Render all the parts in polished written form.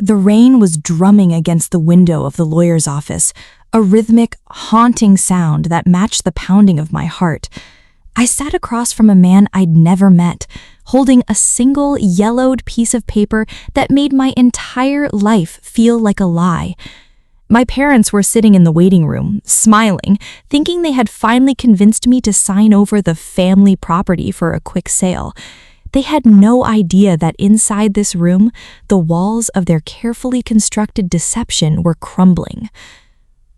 The rain was drumming against the window of the lawyer's office, a rhythmic, haunting sound that matched the pounding of my heart. I sat across from a man I'd never met, holding a single yellowed piece of paper that made my entire life feel like a lie. My parents were sitting in the waiting room, smiling, thinking they had finally convinced me to sign over the family property for a quick sale. They had no idea that inside this room, the walls of their carefully constructed deception were crumbling.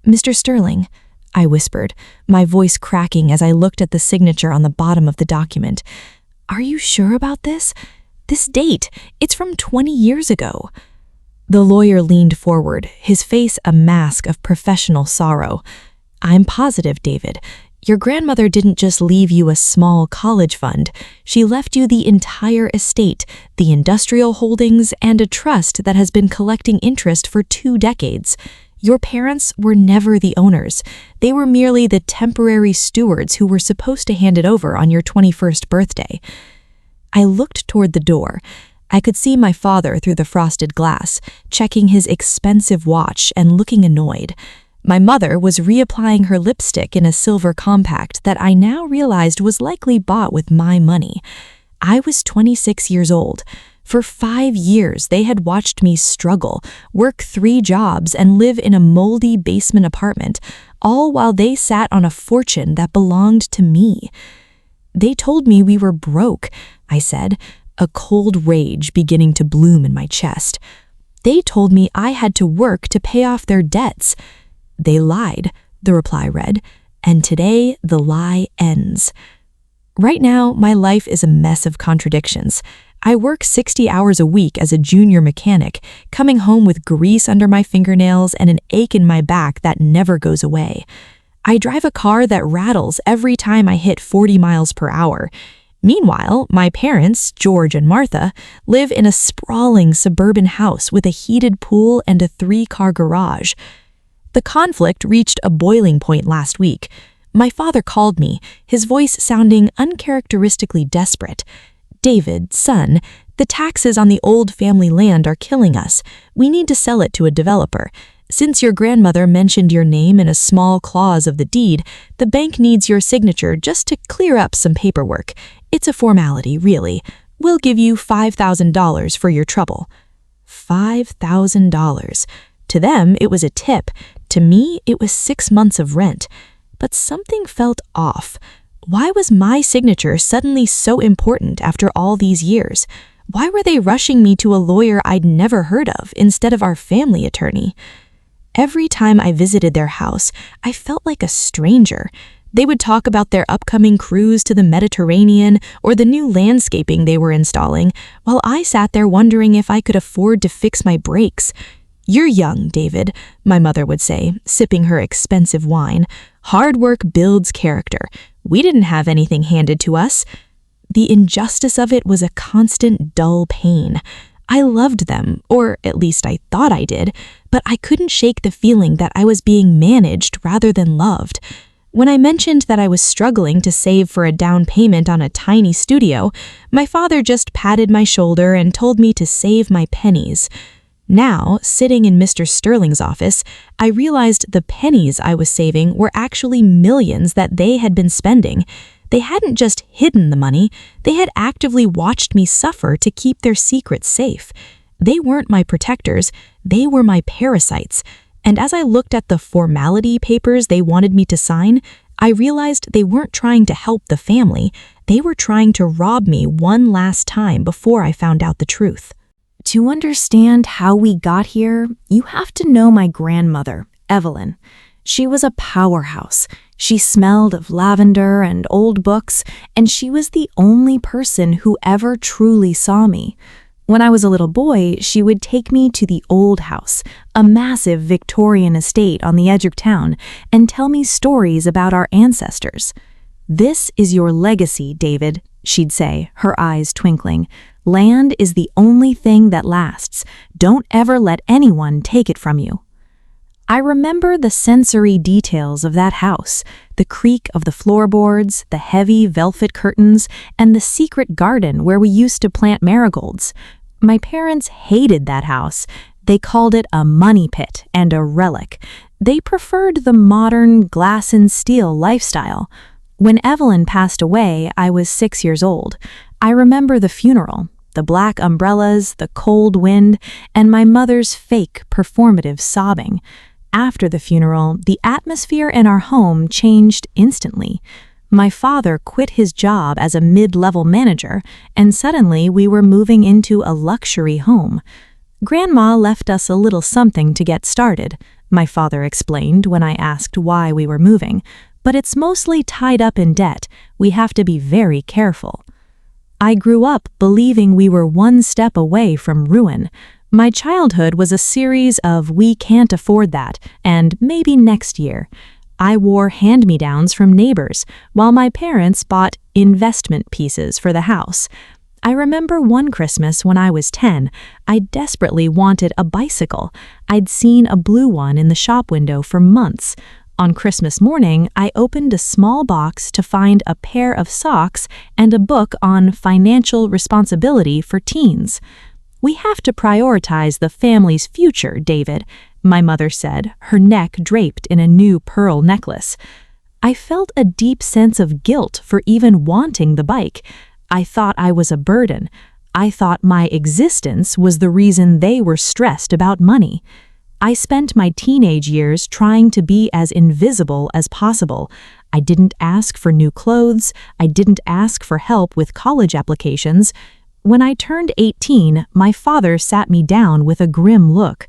"Mr. Sterling," I whispered, my voice cracking as I looked at the signature on the bottom of the document. "Are you sure about this? This date, it's from 20 years ago." The lawyer leaned forward, his face a mask of professional sorrow. "I'm positive, David. Your grandmother didn't just leave you a small college fund. She left you the entire estate, the industrial holdings, and a trust that has been collecting interest for 2 decades. Your parents were never the owners. They were merely the temporary stewards who were supposed to hand it over on your 21st birthday." I looked toward the door. I could see my father through the frosted glass, checking his expensive watch and looking annoyed. My mother was reapplying her lipstick in a silver compact that I now realized was likely bought with my money. I was 26 years old. For 5 years, they had watched me struggle, work 3 jobs, and live in a moldy basement apartment, all while they sat on a fortune that belonged to me. "They told me we were broke," I said, a cold rage beginning to bloom in my chest. "They told me I had to work to pay off their debts." "They lied," the reply read, "and today the lie ends." Right now, my life is a mess of contradictions. I work 60 hours a week as a junior mechanic, coming home with grease under my fingernails and an ache in my back that never goes away. I drive a car that rattles every time I hit 40 miles per hour. Meanwhile, my parents, George and Martha, live in a sprawling suburban house with a heated pool and a 3-car garage. The conflict reached a boiling point last week. My father called me, his voice sounding uncharacteristically desperate. "David, son, the taxes on the old family land are killing us. We need to sell it to a developer. Since your grandmother mentioned your name in a small clause of the deed, the bank needs your signature just to clear up some paperwork. It's a formality, really. We'll give you $5,000 for your trouble." $5,000. To them, it was a tip. To me, it was 6 months of rent. But something felt off. Why was my signature suddenly so important after all these years? Why were they rushing me to a lawyer I'd never heard of instead of our family attorney? Every time I visited their house, I felt like a stranger. They would talk about their upcoming cruise to the Mediterranean or the new landscaping they were installing, while I sat there wondering if I could afford to fix my brakes. "You're young, David," my mother would say, sipping her expensive wine. "Hard work builds character. We didn't have anything handed to us." The injustice of it was a constant dull pain. I loved them, or at least I thought I did, but I couldn't shake the feeling that I was being managed rather than loved. When I mentioned that I was struggling to save for a down payment on a tiny studio, my father just patted my shoulder and told me to save my pennies. Now, sitting in Mr. Sterling's office, I realized the pennies I was saving were actually millions that they had been spending. They hadn't just hidden the money, they had actively watched me suffer to keep their secrets safe. They weren't my protectors, they were my parasites. And as I looked at the formality papers they wanted me to sign, I realized they weren't trying to help the family, they were trying to rob me one last time before I found out the truth. To understand how we got here, you have to know my grandmother, Evelyn. She was a powerhouse. She smelled of lavender and old books, and she was the only person who ever truly saw me. When I was a little boy, she would take me to the old house, a massive Victorian estate on the edge of town, and tell me stories about our ancestors. "This is your legacy, David," she'd say, her eyes twinkling. "Land is the only thing that lasts. Don't ever let anyone take it from you." I remember the sensory details of that house, the creak of the floorboards, the heavy velvet curtains, and the secret garden where we used to plant marigolds. My parents hated that house. They called it a money pit and a relic. They preferred the modern glass and steel lifestyle. When Evelyn passed away, I was 6 years old. I remember the funeral, the black umbrellas, the cold wind, and my mother's fake, performative sobbing. After the funeral, the atmosphere in our home changed instantly. My father quit his job as a mid-level manager, and suddenly we were moving into a luxury home. Grandma left us a little something to get started, my father explained when I asked why we were moving, but it's mostly tied up in debt. We have to be very careful. I grew up believing we were one step away from ruin. My childhood was a series of "we can't afford that" and "maybe next year." I wore hand-me-downs from neighbors, while my parents bought investment pieces for the house. I remember one Christmas when I was 10, I desperately wanted a bicycle. I'd seen a blue one in the shop window for months. On Christmas morning, I opened a small box to find a pair of socks and a book on financial responsibility for teens. "We have to prioritize the family's future, David," my mother said, her neck draped in a new pearl necklace. I felt a deep sense of guilt for even wanting the bike. I thought I was a burden. I thought my existence was the reason they were stressed about money. I spent my teenage years trying to be as invisible as possible. I didn't ask for new clothes. I didn't ask for help with college applications. When I turned 18, my father sat me down with a grim look.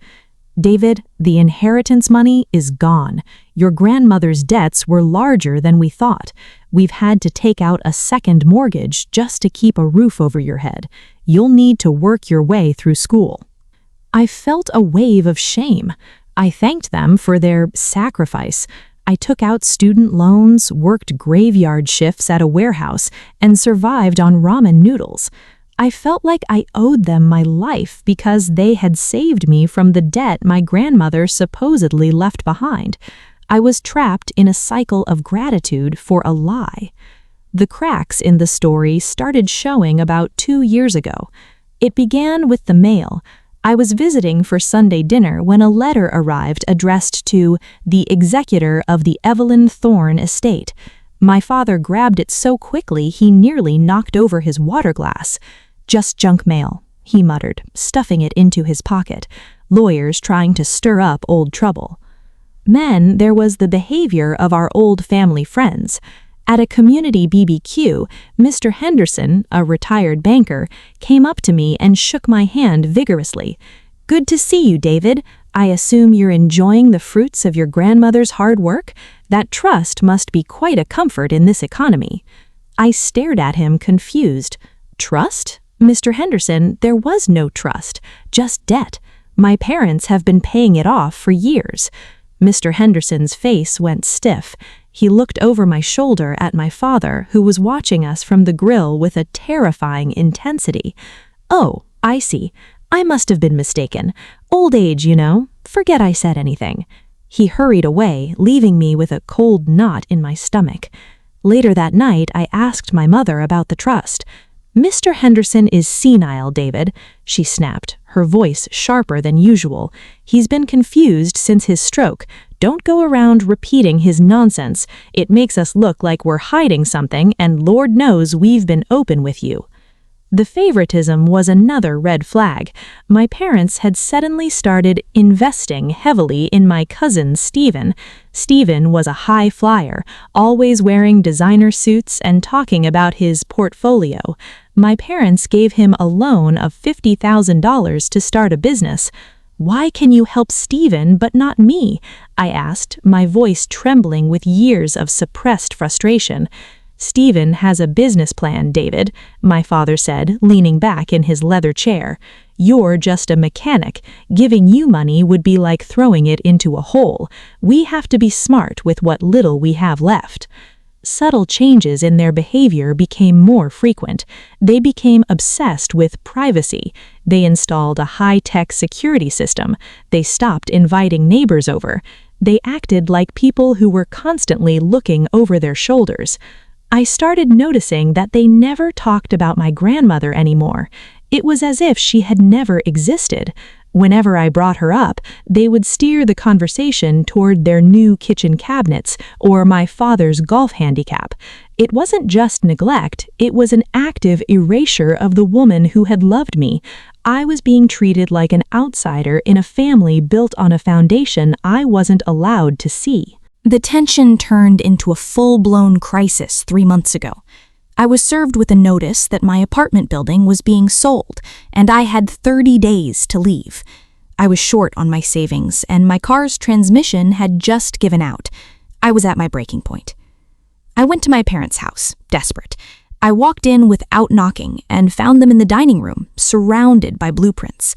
"David, the inheritance money is gone. Your grandmother's debts were larger than we thought. We've had to take out a second mortgage just to keep a roof over your head. You'll need to work your way through school." I felt a wave of shame. I thanked them for their sacrifice. I took out student loans, worked graveyard shifts at a warehouse, and survived on ramen noodles. I felt like I owed them my life because they had saved me from the debt my grandmother supposedly left behind. I was trapped in a cycle of gratitude for a lie. The cracks in the story started showing about 2 years ago. It began with the mail. I was visiting for Sunday dinner when a letter arrived addressed to the executor of the Evelyn Thorne estate. My father grabbed it so quickly he nearly knocked over his water glass. "Just junk mail," he muttered, stuffing it into his pocket. Lawyers trying to stir up old trouble. Then there was the behavior of our old family friends. At a community BBQ, Mr. Henderson, a retired banker, came up to me and shook my hand vigorously. "Good to see you, David. I assume you're enjoying the fruits of your grandmother's hard work? That trust must be quite a comfort in this economy." I stared at him confused. "Trust? Mr. Henderson, there was no trust, just debt. My parents have been paying it off for years." Mr. Henderson's face went stiff. He looked over my shoulder at my father, who was watching us from the grill with a terrifying intensity. "Oh, I see. I must have been mistaken. Old age, you know. Forget I said anything." He hurried away, leaving me with a cold knot in my stomach. Later that night, I asked my mother about the trust. "Mr. Henderson is senile, David," she snapped, her voice sharper than usual. "He's been confused since his stroke. Don't go around repeating his nonsense. It makes us look like we're hiding something, and Lord knows we've been open with you." The favoritism was another red flag. My parents had suddenly started investing heavily in my cousin Stephen. Stephen was a high flyer, always wearing designer suits and talking about his portfolio. My parents gave him a loan of $50,000 to start a business. "Why can you help Stephen but not me?" I asked, my voice trembling with years of suppressed frustration. "Stephen has a business plan, David," my father said, leaning back in his leather chair. "You're just a mechanic. Giving you money would be like throwing it into a hole. We have to be smart with what little we have left." Subtle changes in their behavior became more frequent. They became obsessed with privacy. They installed a high-tech security system. They stopped inviting neighbors over. They acted like people who were constantly looking over their shoulders. I started noticing that they never talked about my grandmother anymore. It was as if she had never existed. Whenever I brought her up, they would steer the conversation toward their new kitchen cabinets or my father's golf handicap. It wasn't just neglect, it was an active erasure of the woman who had loved me. I was being treated like an outsider in a family built on a foundation I wasn't allowed to see. The tension turned into a full-blown crisis 3 months ago. I was served with a notice that my apartment building was being sold, and I had 30 days to leave. I was short on my savings, and my car's transmission had just given out. I was at my breaking point. I went to my parents' house, desperate. I walked in without knocking and found them in the dining room, surrounded by blueprints.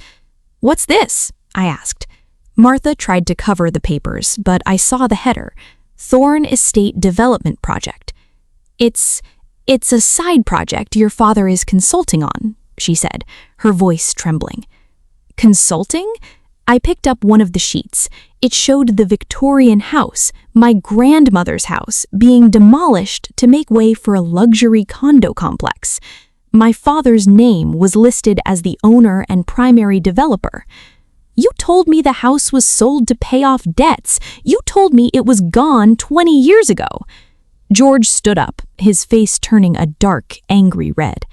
"What's this?" I asked. Martha tried to cover the papers, but I saw the header, Thorn Estate Development Project. It's a side project your father is consulting on," she said, her voice trembling. "Consulting?" I picked up one of the sheets. It showed the Victorian house, my grandmother's house, being demolished to make way for a luxury condo complex. My father's name was listed as the owner and primary developer. "You told me the house was sold to pay off debts. You told me it was gone 20 years ago." George stood up, his face turning a dark, angry red.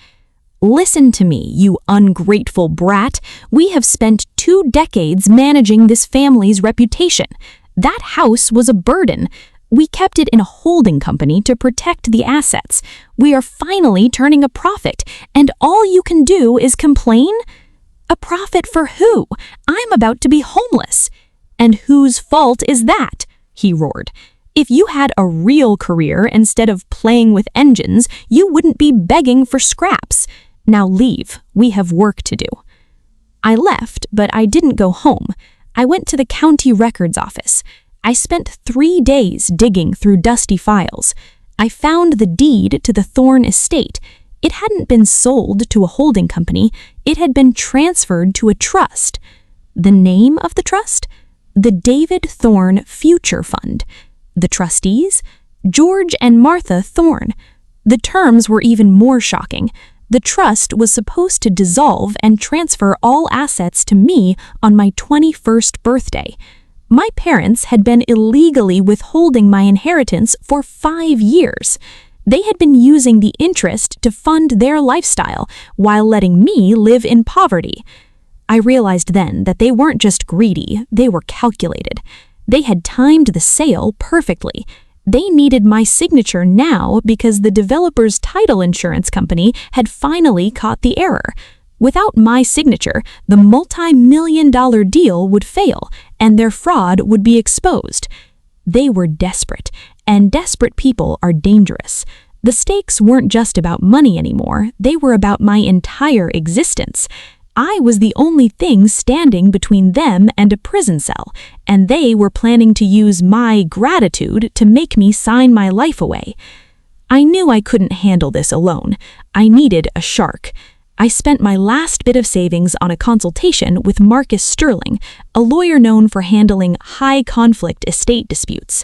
"Listen to me, you ungrateful brat. We have spent 2 decades managing this family's reputation. That house was a burden. We kept it in a holding company to protect the assets. We are finally turning a profit, and all you can do is complain? A profit for who? I'm about to be homeless." "And whose fault is that?" he roared. "If you had a real career instead of playing with engines, you wouldn't be begging for scraps. Now leave. We have work to do." I left, but I didn't go home. I went to the county records office. I spent 3 days digging through dusty files. I found the deed to the Thorn estate. It hadn't been sold to a holding company. It had been transferred to a trust. The name of the trust? The David Thorn Future Fund. The trustees? George and Martha Thorn. The terms were even more shocking. The trust was supposed to dissolve and transfer all assets to me on my 21st birthday. My parents had been illegally withholding my inheritance for 5 years. They had been using the interest to fund their lifestyle while letting me live in poverty. I realized then that they weren't just greedy, they were calculated. They had timed the sale perfectly. They needed my signature now because the developer's title insurance company had finally caught the error. Without my signature, the multi-million-dollar deal would fail, and their fraud would be exposed. They were desperate, and desperate people are dangerous. The stakes weren't just about money anymore, they were about my entire existence. I was the only thing standing between them and a prison cell, and they were planning to use my gratitude to make me sign my life away. I knew I couldn't handle this alone. I needed a shark. I spent my last bit of savings on a consultation with Marcus Sterling, a lawyer known for handling high-conflict estate disputes.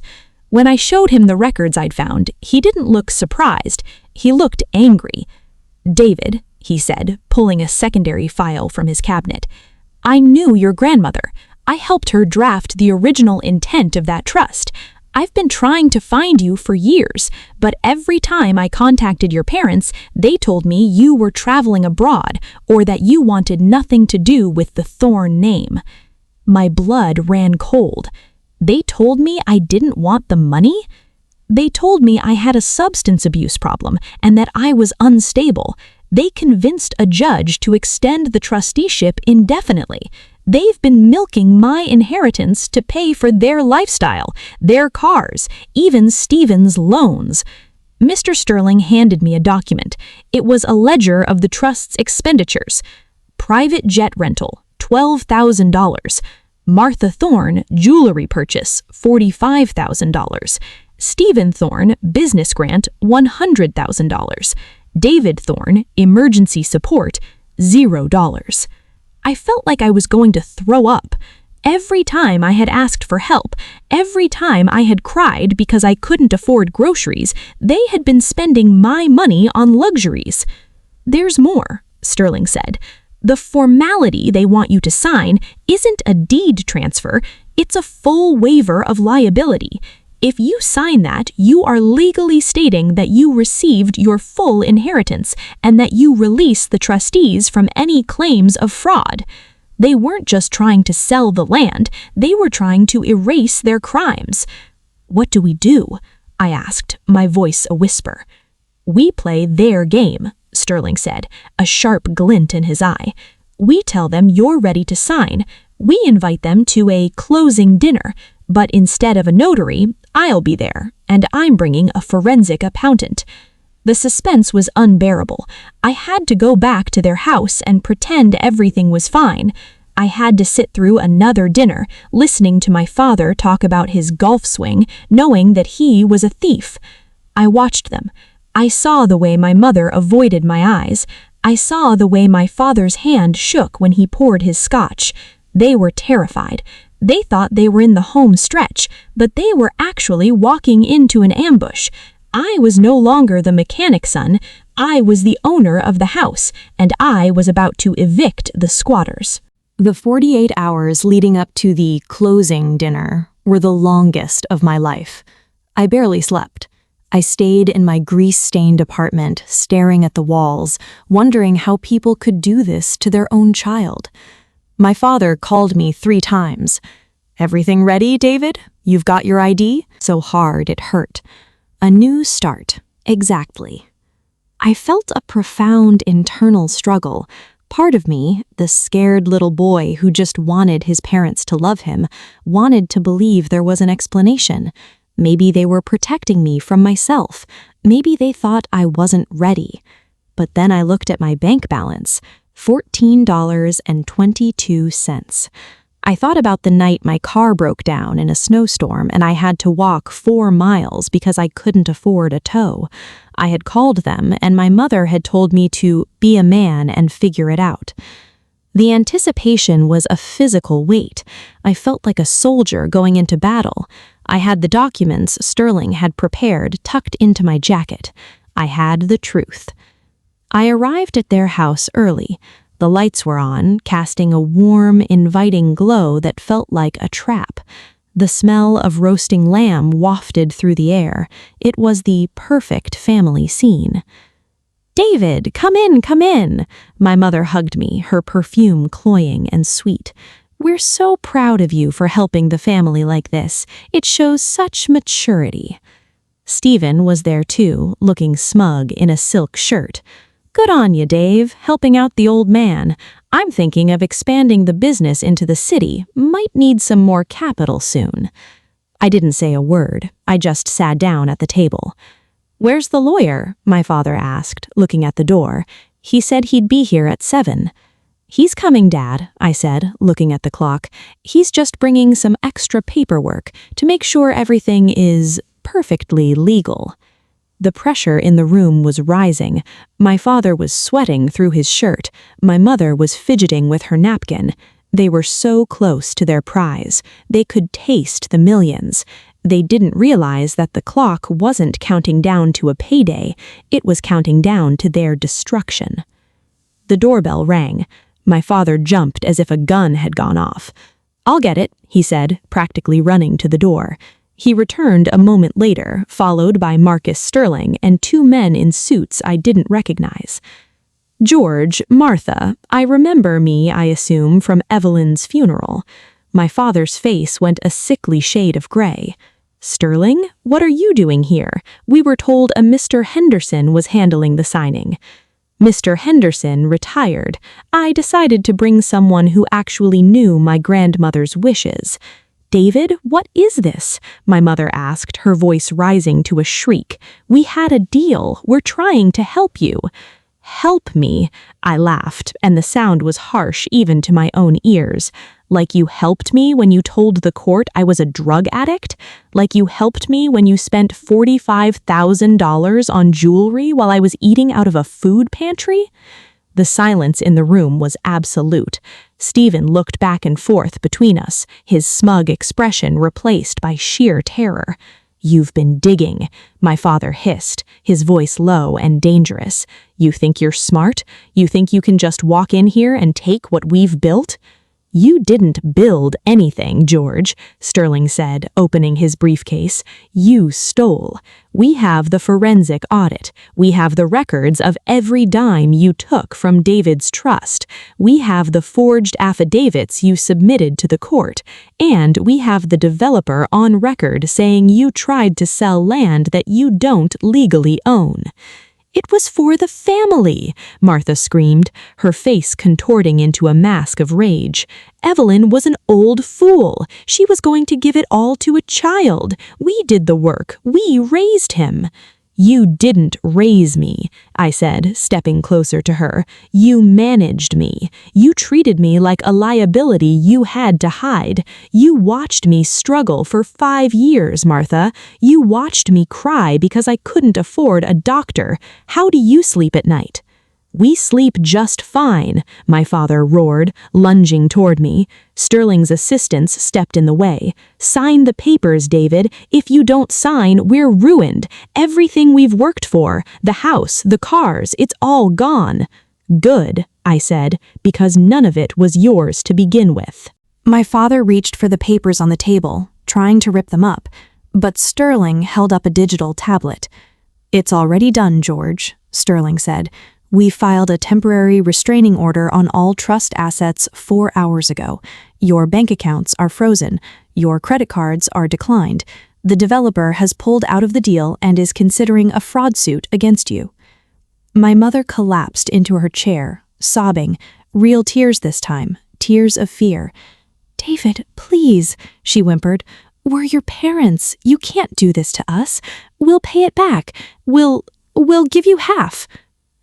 When I showed him the records I'd found, he didn't look surprised. He looked angry. "David," he said, pulling a secondary file from his cabinet, "I knew your grandmother. I helped her draft the original intent of that trust. I've been trying to find you for years, but every time I contacted your parents, they told me you were traveling abroad or that you wanted nothing to do with the Thorn name." My blood ran cold. They told me I didn't want the money? They told me I had a substance abuse problem and that I was unstable. They convinced a judge to extend the trusteeship indefinitely. They've been milking my inheritance to pay for their lifestyle, their cars, even Stephen's loans. Mr. Sterling handed me a document. It was a ledger of the trust's expenditures. Private jet rental, $12,000. Martha Thorn, jewelry purchase, $45,000. Stephen Thorn, business grant, $100,000. David Thorn, emergency support, $0. I felt like I was going to throw up. Every time I had asked for help, every time I had cried because I couldn't afford groceries, they had been spending my money on luxuries. "There's more," Sterling said. The formality they want you to sign isn't a deed transfer, it's a full waiver of liability. If you sign that, you are legally stating that you received your full inheritance and that you release the trustees from any claims of fraud. They weren't just trying to sell the land, they were trying to erase their crimes. "What do we do?" I asked, my voice a whisper. "We play their game," Sterling said, a sharp glint in his eye. "We tell them you're ready to sign. We invite them to a closing dinner, but instead of a notary, I'll be there, and I'm bringing a forensic accountant." The suspense was unbearable. I had to go back to their house and pretend everything was fine. I had to sit through another dinner, listening to my father talk about his golf swing, knowing that he was a thief. I watched them. I saw the way my mother avoided my eyes. I saw the way my father's hand shook when he poured his scotch. They were terrified. They thought they were in the home stretch, but they were actually walking into an ambush. I was no longer the mechanic's son. I was the owner of the house, and I was about to evict the squatters. The 48 hours leading up to the closing dinner were the longest of my life. I barely slept. I stayed in my grease-stained apartment, staring at the walls, wondering how people could do this to their own child. My father called me 3 times. "Everything ready, David? You've got your ID?" So hard it hurt. A new start. Exactly. I felt a profound internal struggle. Part of me, the scared little boy who just wanted his parents to love him, wanted to believe there was an explanation. Maybe they were protecting me from myself. Maybe they thought I wasn't ready. But then I looked at my bank balance, $14.22. I thought about the night my car broke down in a snowstorm and I had to walk 4 miles because I couldn't afford a tow. I had called them and my mother had told me to be a man and figure it out. The anticipation was a physical weight. I felt like a soldier going into battle. I had the documents Sterling had prepared tucked into my jacket. I had the truth. I arrived at their house early. The lights were on, casting a warm, inviting glow that felt like a trap. The smell of roasting lamb wafted through the air. It was the perfect family scene. "David, come in, come in." My mother hugged me, her perfume cloying and sweet. "We're so proud of you for helping the family like this. It shows such maturity." Stephen was there too, looking smug in a silk shirt. "Good on you, Dave, helping out the old man. I'm thinking of expanding the business into the city. Might need some more capital soon." I didn't say a word. I just sat down at the table. "Where's the lawyer?" my father asked, looking at the door. "He said he'd be here at 7. "He's coming, Dad," I said, looking at the clock. "He's just bringing some extra paperwork to make sure everything is perfectly legal." The pressure in the room was rising. My father was sweating through his shirt. My mother was fidgeting with her napkin. They were so close to their prize. They could taste the millions. They didn't realize that the clock wasn't counting down to a payday. It was counting down to their destruction. The doorbell rang. My father jumped as if a gun had gone off. "I'll get it," he said, practically running to the door. He returned a moment later, followed by Marcus Sterling and 2 men in suits I didn't recognize. "George, Martha, I remember me, I assume, from Evelyn's funeral." My father's face went a sickly shade of gray. "Sterling, what are you doing here? We were told a Mr. Henderson was handling the signing." "Mr. Henderson retired. I decided to bring someone who actually knew my grandmother's wishes." "David, what is this?" my mother asked, her voice rising to a shriek. "We had a deal. We're trying to help you." "Help me," I laughed, and the sound was harsh even to my own ears. "Like you helped me when you told the court I was a drug addict? Like you helped me when you spent $45,000 on jewelry while I was eating out of a food pantry?" The silence in the room was absolute. Stephen looked back and forth between us, his smug expression replaced by sheer terror. "You've been digging," my father hissed, his voice low and dangerous. "You think you're smart? You think you can just walk in here and take what we've built?" "You didn't build anything, George," Sterling said, opening his briefcase. "You stole. We have the forensic audit. We have the records of every dime you took from David's trust. We have the forged affidavits you submitted to the court. And we have the developer on record saying you tried to sell land that you don't legally own." "It was for the family," Martha screamed, her face contorting into a mask of rage. "Evelyn was an old fool. She was going to give it all to a child. We did the work. We raised him." "You didn't raise me," I said, stepping closer to her. "You managed me. You treated me like a liability you had to hide. You watched me struggle for 5 years, Martha. You watched me cry because I couldn't afford a doctor. How do you sleep at night?" "We sleep just fine," my father roared, lunging toward me. Sterling's assistants stepped in the way. "Sign the papers, David. If you don't sign, we're ruined. Everything we've worked for, the house, the cars, it's all gone." "Good," I said, "because none of it was yours to begin with." My father reached for the papers on the table, trying to rip them up, but Sterling held up a digital tablet. "It's already done, George," Sterling said. "We filed a temporary restraining order on all trust assets 4 hours ago. Your bank accounts are frozen. Your credit cards are declined. The developer has pulled out of the deal and is considering a fraud suit against you." My mother collapsed into her chair, sobbing, real tears this time, tears of fear. "David, please," she whimpered. "We're your parents. You can't do this to us. We'll pay it back. We'll give you half."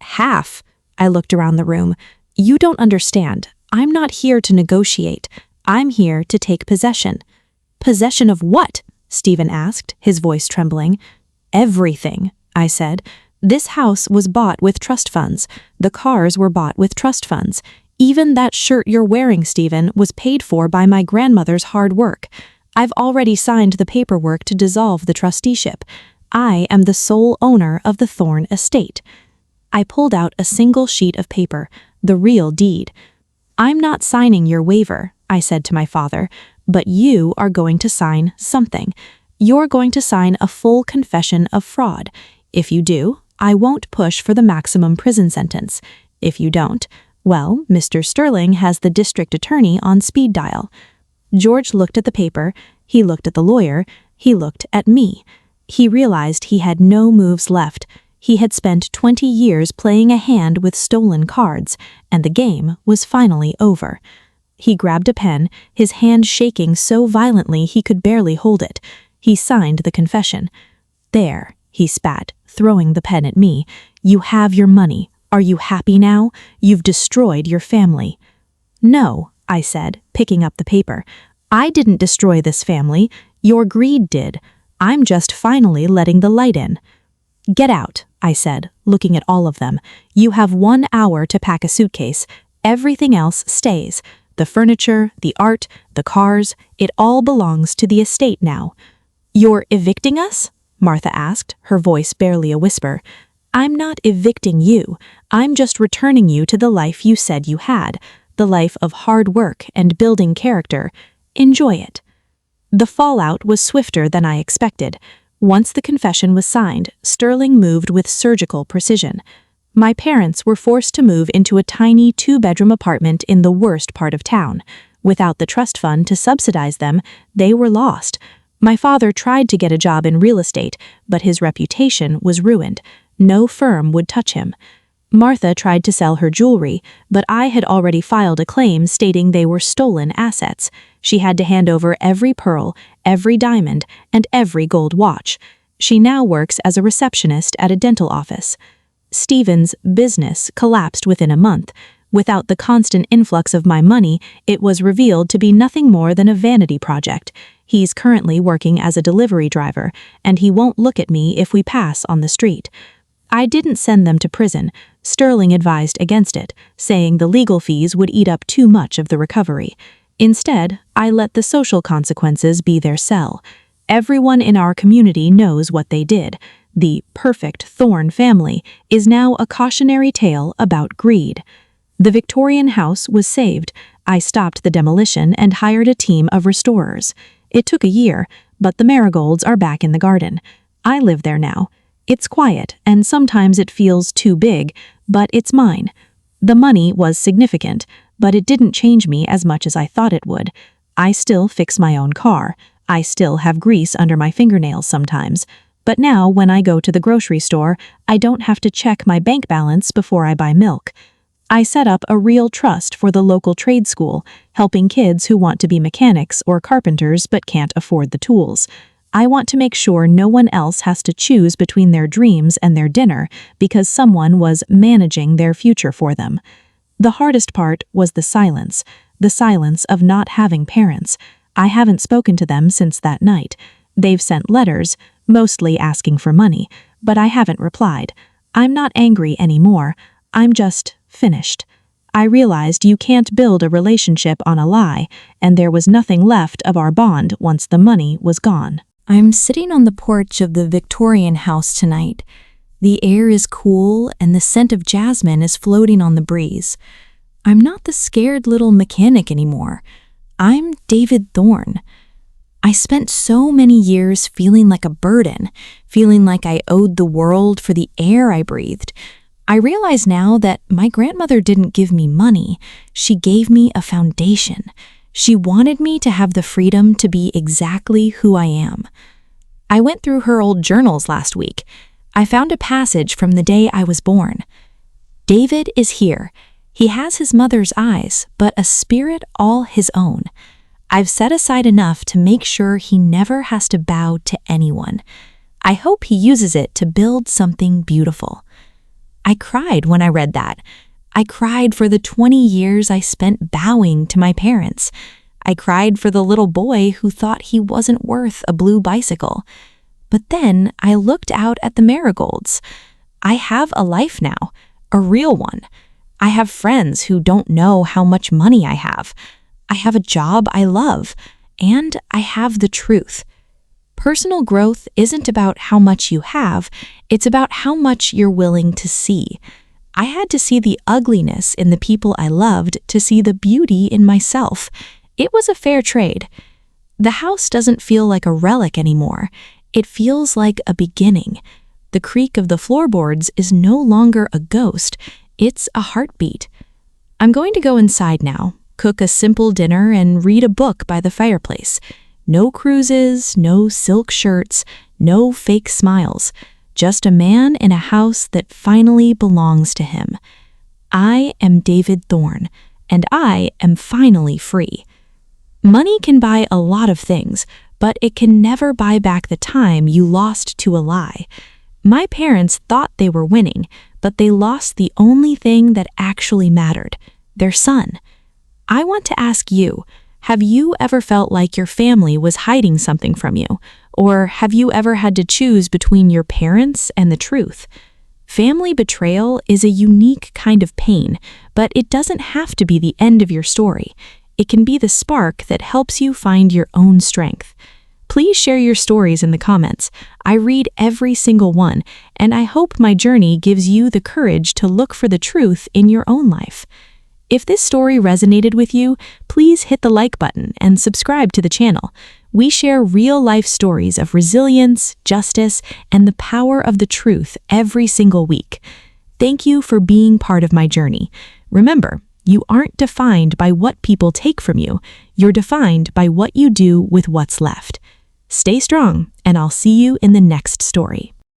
"Half?" I looked around the room. "You don't understand. I'm not here to negotiate. I'm here to take possession." "Possession of what?" Stephen asked, his voice trembling. "Everything," I said. "This house was bought with trust funds. The cars were bought with trust funds. Even that shirt you're wearing, Stephen, was paid for by my grandmother's hard work. I've already signed the paperwork to dissolve the trusteeship. I am the sole owner of the Thorne estate." I pulled out a single sheet of paper, the real deed. "I'm not signing your waiver," I said to my father, "but you are going to sign something. You're going to sign a full confession of fraud. If you do, I won't push for the maximum prison sentence. If you don't, well, Mr. Sterling has the district attorney on speed dial." George looked at the paper, he looked at the lawyer, he looked at me. He realized he had no moves left. He had spent 20 years playing a hand with stolen cards, and the game was finally over. He grabbed a pen, his hand shaking so violently he could barely hold it. He signed the confession. "There," he spat, throwing the pen at me. "You have your money. Are you happy now? You've destroyed your family." "No," I said, picking up the paper. "I didn't destroy this family. Your greed did. I'm just finally letting the light in." "Get out," I said, looking at all of them. "You have 1 hour to pack a suitcase. Everything else stays. The furniture, the art, the cars, it all belongs to the estate now." "You're evicting us?" Martha asked, her voice barely a whisper. "I'm not evicting you. I'm just returning you to the life you said you had, the life of hard work and building character. Enjoy it." The fallout was swifter than I expected. Once the confession was signed, Sterling moved with surgical precision. My parents were forced to move into a tiny 2-bedroom apartment in the worst part of town. Without the trust fund to subsidize them, they were lost. My father tried to get a job in real estate, but his reputation was ruined. No firm would touch him. Martha tried to sell her jewelry, but I had already filed a claim stating they were stolen assets. She had to hand over every pearl, every diamond, and every gold watch. She now works as a receptionist at a dental office. Stephen's business collapsed within a month. Without the constant influx of my money, it was revealed to be nothing more than a vanity project. He's currently working as a delivery driver, and he won't look at me if we pass on the street. I didn't send them to prison. Sterling advised against it, saying the legal fees would eat up too much of the recovery. Instead, I let the social consequences be their sell. Everyone in our community knows what they did. The perfect Thorne family is now a cautionary tale about greed. The Victorian house was saved. I stopped the demolition and hired a team of restorers. It took a year, but the marigolds are back in the garden. I live there now. It's quiet, and sometimes it feels too big, but it's mine. The money was significant, but it didn't change me as much as I thought it would. I still fix my own car. I still have grease under my fingernails sometimes. But now, when I go to the grocery store, I don't have to check my bank balance before I buy milk. I set up a real trust for the local trade school, helping kids who want to be mechanics or carpenters but can't afford the tools. I want to make sure no one else has to choose between their dreams and their dinner because someone was managing their future for them. The hardest part was the silence of not having parents. I haven't spoken to them since that night. They've sent letters, mostly asking for money, but I haven't replied. I'm not angry anymore. I'm just finished. I realized you can't build a relationship on a lie, and there was nothing left of our bond once the money was gone. I'm sitting on the porch of the Victorian house tonight. The air is cool and the scent of jasmine is floating on the breeze. I'm not the scared little mechanic anymore. I'm David Thorne. I spent so many years feeling like a burden, feeling like I owed the world for the air I breathed. I realize now that my grandmother didn't give me money. She gave me a foundation. She wanted me to have the freedom to be exactly who I am. I went through her old journals last week. I found a passage from the day I was born. David is here. He has his mother's eyes, but a spirit all his own. I've set aside enough to make sure he never has to bow to anyone. I hope he uses it to build something beautiful. I cried when I read that. I cried for the 20 years I spent bowing to my parents. I cried for the little boy who thought he wasn't worth a blue bicycle. But then I looked out at the marigolds. I have a life now, a real one. I have friends who don't know how much money I have. I have a job I love, and I have the truth. Personal growth isn't about how much you have, it's about how much you're willing to see. I had to see the ugliness in the people I loved to see the beauty in myself. It was a fair trade. The house doesn't feel like a relic anymore. It feels like a beginning. The creak of the floorboards is no longer a ghost. It's a heartbeat. I'm going to go inside now, cook a simple dinner, and read a book by the fireplace. No cruises, no silk shirts, no fake smiles. Just a man in a house that finally belongs to him. I am David Thorne, and I am finally free. Money can buy a lot of things, but it can never buy back the time you lost to a lie. My parents thought they were winning, but they lost the only thing that actually mattered, their son. I want to ask you, have you ever felt like your family was hiding something from you? Or have you ever had to choose between your parents and the truth? Family betrayal is a unique kind of pain, but it doesn't have to be the end of your story. It can be the spark that helps you find your own strength. Please share your stories in the comments. I read every single one, and I hope my journey gives you the courage to look for the truth in your own life. If this story resonated with you, please hit the like button and subscribe to the channel. We share real-life stories of resilience, justice, and the power of the truth every single week. Thank you for being part of my journey. Remember, you aren't defined by what people take from you. You're defined by what you do with what's left. Stay strong, and I'll see you in the next story.